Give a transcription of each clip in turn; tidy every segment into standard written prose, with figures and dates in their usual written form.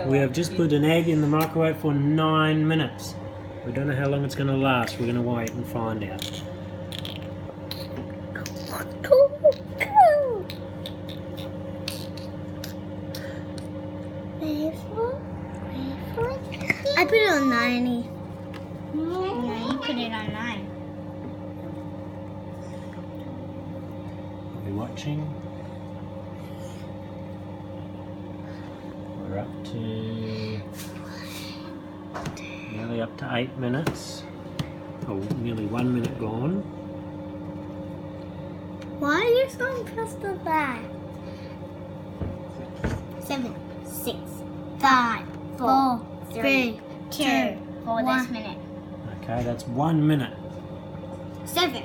We have just put an egg in the microwave for 9 minutes. We don't know how long it's going to last. We're going to wait and find out. I put it on 90. No, you put it on 9. Are we watching? We're up to nearly up to 8 minutes. Oh, nearly 1 minute gone. Why are you so impressed with that? 7, 6, 5, 4, 3, 2, for this minute. Okay, that's 1 minute. 7.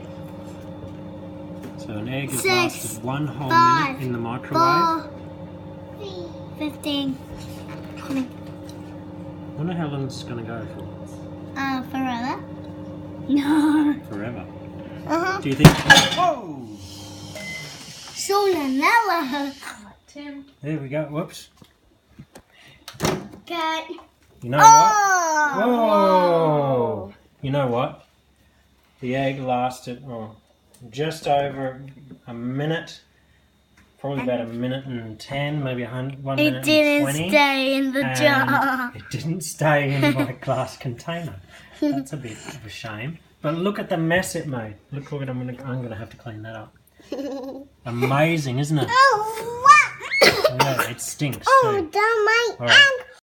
So an egg has 6, lasted 1 whole 5, minute in the microwave. 4, 15, 20. I wonder how long this is going to go for. Forever? No. Forever. Uh-huh. Do you think... Whoa! Solanella. Tim. There we go. Whoops. Cut. You know what? Oh! Whoa! You know what? The egg lasted just over a minute. Probably about a minute and 10, maybe 1 minute It and didn't 20. stay in the jar. It didn't stay in my glass container. That's a bit of a shame. But look at the mess it made. Look what I'm gonna have to clean that up. Amazing, isn't it? Oh, what? Yeah, it stinks Oh, too. down my All right.